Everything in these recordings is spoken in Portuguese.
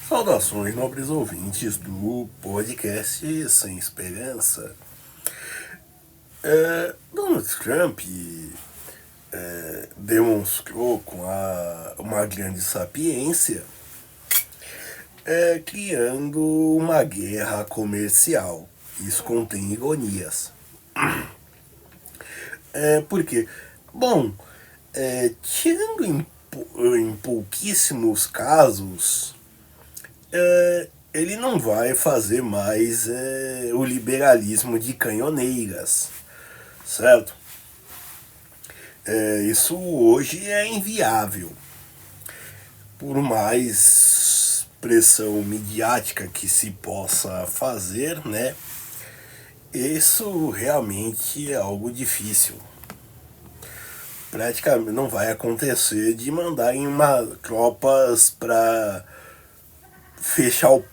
Saudações, nobres ouvintes do podcast Sem Esperança. Donald Trump demonstrou com uma grande sapiência, criando uma guerra comercial. Isso contém ironias. Por quê? Bom, tirando em pouquíssimos casos, ele não vai fazer mais o liberalismo de canhoneiras, certo? Isso hoje é inviável. Por mais pressão midiática que se possa fazer, né? Isso realmente é algo difícil. Praticamente não vai acontecer de mandarem tropas para fechar o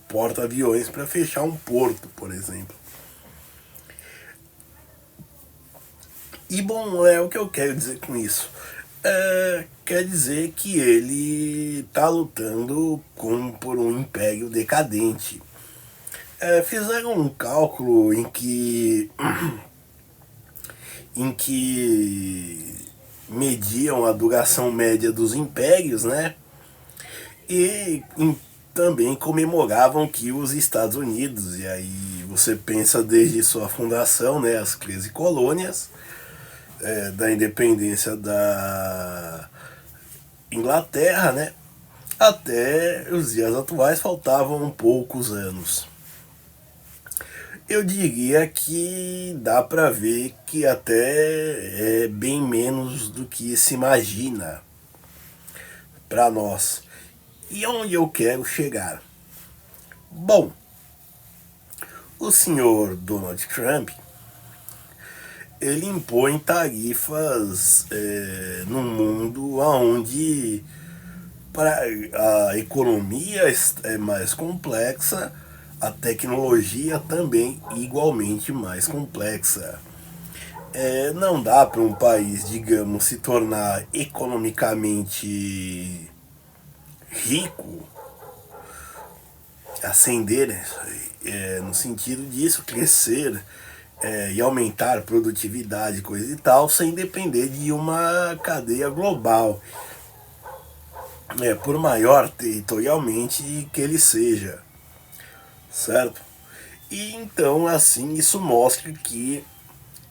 porta-aviões para fechar um porto, por exemplo. E bom, é o que eu quero dizer com isso. Quer dizer que ele está lutando por um império decadente. Fizeram um cálculo em que mediam a duração média dos impérios, né? E também comemoravam que os Estados Unidos, e aí você pensa desde sua fundação, né, as 13 colônias, da independência da Inglaterra, né, até os dias atuais faltavam poucos anos. Eu diria que dá para ver que até é bem menos do que se imagina para nós. E onde eu quero chegar? Bom, o senhor Donald Trump, ele impõe tarifas num mundo onde a economia é mais complexa, a tecnologia também igualmente mais complexa. Não dá para um país, digamos, se tornar economicamente rico, ascender, no sentido disso, crescer e aumentar a produtividade, coisa e tal, sem depender de uma cadeia global, por maior territorialmente que ele seja, certo? E então, assim, isso mostra que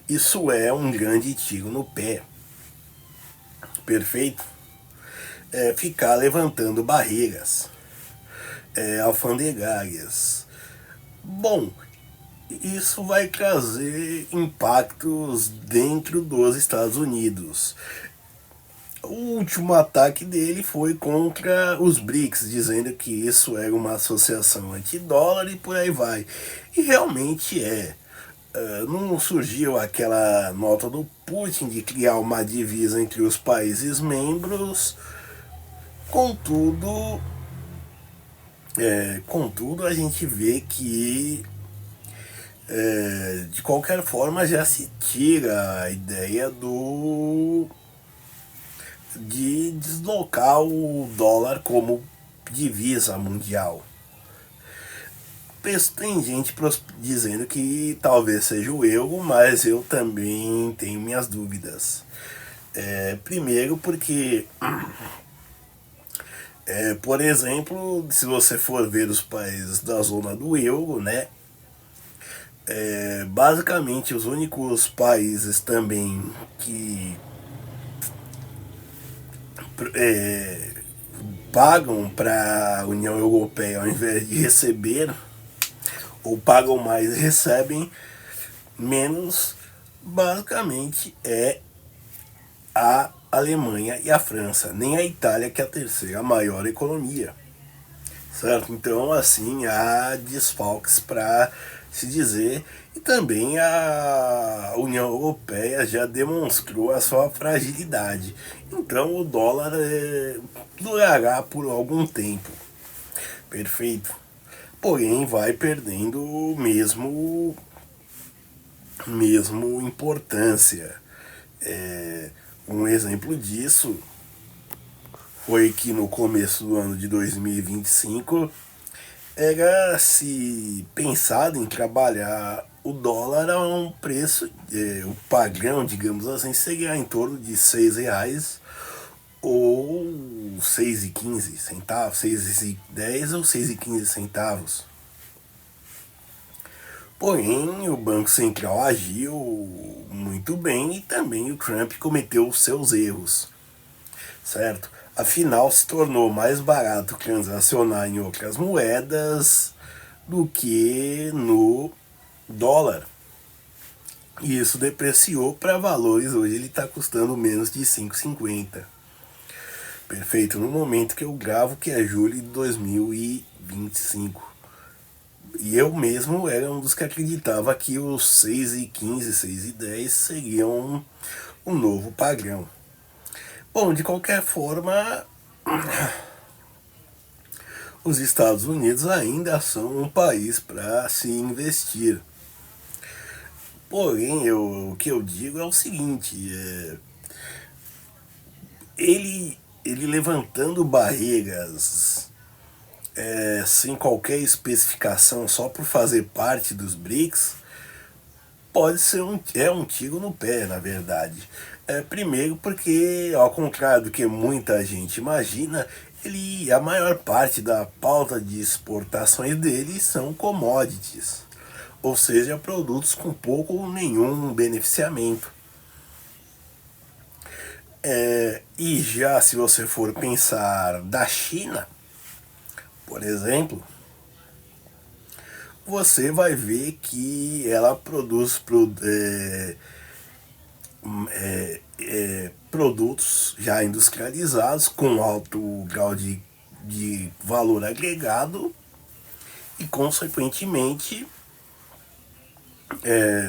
isso é um grande tiro no pé, perfeito? Ficar levantando barreiras alfandegárias. Bom, isso vai trazer impactos dentro dos Estados Unidos. O último ataque dele foi contra os BRICS, dizendo que isso era uma associação anti-dólar e por aí vai. E realmente é. Não surgiu aquela nota do Putin de criar uma divisa entre os países membros. Contudo, a gente vê que de qualquer forma já se tira a ideia de deslocar o dólar como divisa mundial. Tem gente dizendo que talvez seja o euro, mas eu também tenho minhas dúvidas. Primeiro porque, por exemplo, se você for ver os países da zona do euro, né, basicamente os únicos países também que pagam para a União Europeia ao invés de receber, ou pagam mais e recebem menos, basicamente é a Alemanha e a França, nem a Itália, que é a terceira maior economia, certo? Então, assim, há desfalques para se dizer, e também a União Europeia já demonstrou a sua fragilidade. Então, o dólar durará por algum tempo, perfeito? Porém, vai perdendo mesmo importância. Um exemplo disso foi que no começo do ano de 2025 era se pensado em trabalhar o dólar a um preço, o padrão, digamos assim, seria em torno de R$ 6 ou 6,15 centavos, 6,10 ou 6,15 centavos. Porém, o Banco Central agiu muito bem e também o Trump cometeu os seus erros, certo? Afinal, se tornou mais barato transacionar em outras moedas do que no dólar. E isso depreciou para valores, hoje ele está custando menos de 5,50. Perfeito, no momento que eu gravo, que é julho de 2025. E eu mesmo era um dos que acreditava que os 6,15, 6,10 seriam um novo padrão. Bom, de qualquer forma, os Estados Unidos ainda são um país para se investir. Porém, o que eu digo é o seguinte, ele levantando barreiras sem qualquer especificação só por fazer parte dos BRICS, pode ser um tiro no pé, na verdade. Primeiro porque, ao contrário do que muita gente imagina, a maior parte da pauta de exportações dele são commodities, ou seja, produtos com pouco ou nenhum beneficiamento. E já se você for pensar da China, por exemplo, você vai ver que ela produz produtos já industrializados com alto grau de valor agregado e, consequentemente,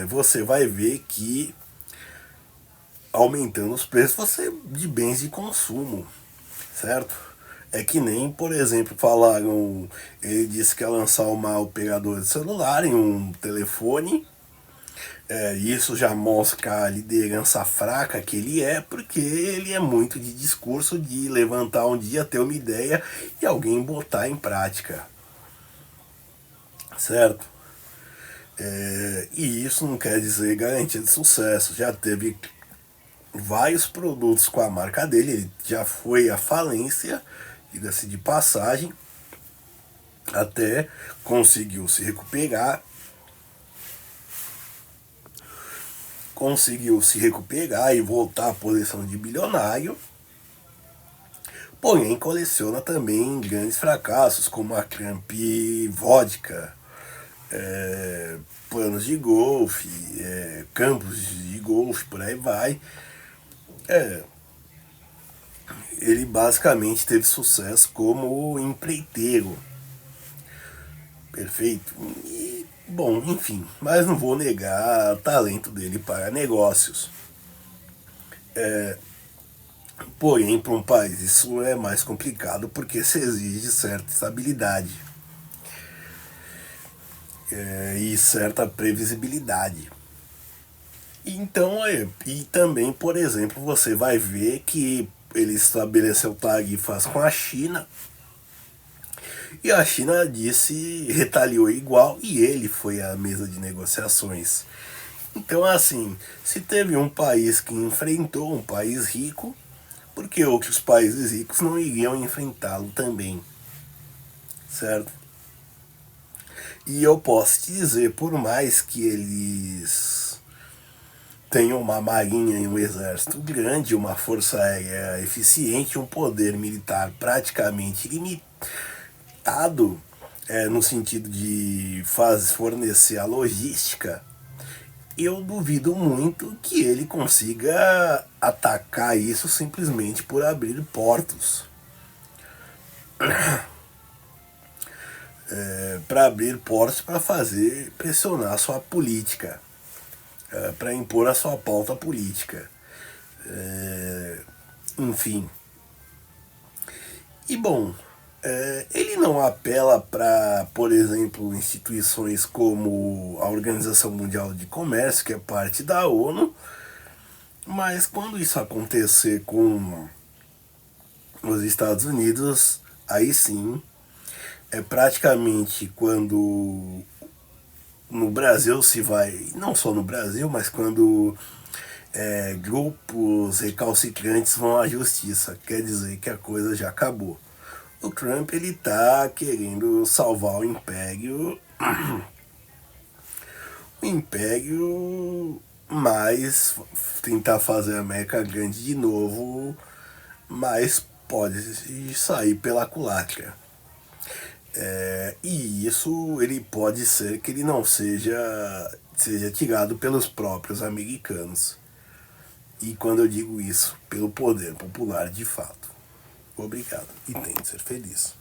você vai ver que aumentando os preços de bens de consumo, certo? É que nem, por exemplo, falaram, ele disse que ia lançar uma operadora de celular em um telefone. Isso já mostra a liderança fraca que ele é, porque ele é muito de discurso de levantar um dia, ter uma ideia e alguém botar em prática, certo? E isso não quer dizer garantia de sucesso. Já teve vários produtos com a marca dele, ele já foi à falência, diga-se de passagem, até conseguiu se recuperar e voltar à posição de bilionário, porém coleciona também grandes fracassos como a Cramp Vodka, planos de golfe, campos de golfe, por aí vai. Ele basicamente teve sucesso como empreiteiro, perfeito? E, bom, enfim, mas não vou negar o talento dele para negócios. Porém, para um país isso é mais complicado porque se exige certa estabilidade e certa previsibilidade. Então, e também, por exemplo, você vai ver que ele estabeleceu tarifas com a China e a China disse, retaliou igual e ele foi à mesa de negociações. Então, assim, se teve um país que enfrentou um país rico, porque outros países ricos não iriam enfrentá-lo também, certo? E eu posso te dizer, por mais que eles tenham uma marinha e um exército grande, uma força aérea eficiente, um poder militar praticamente limitado, no sentido de fornecer a logística, eu duvido muito que ele consiga atacar isso simplesmente por abrir portos. Para abrir portos para fazer pressionar a sua política, para impor a sua pauta política. Enfim. E bom, ele não apela para, por exemplo, instituições como a Organização Mundial de Comércio, que é parte da ONU, mas quando isso acontecer com os Estados Unidos, aí sim, é praticamente quando no Brasil se vai, não só no Brasil, mas quando grupos recalcitrantes vão à justiça, quer dizer que a coisa já acabou. O Trump ele tá querendo salvar o império, mas tentar fazer a América grande de novo, mas pode sair pela culatra. E isso ele pode ser que ele não seja tirado pelos próprios americanos. E quando eu digo isso, pelo poder popular de fato. Obrigado e tente ser feliz.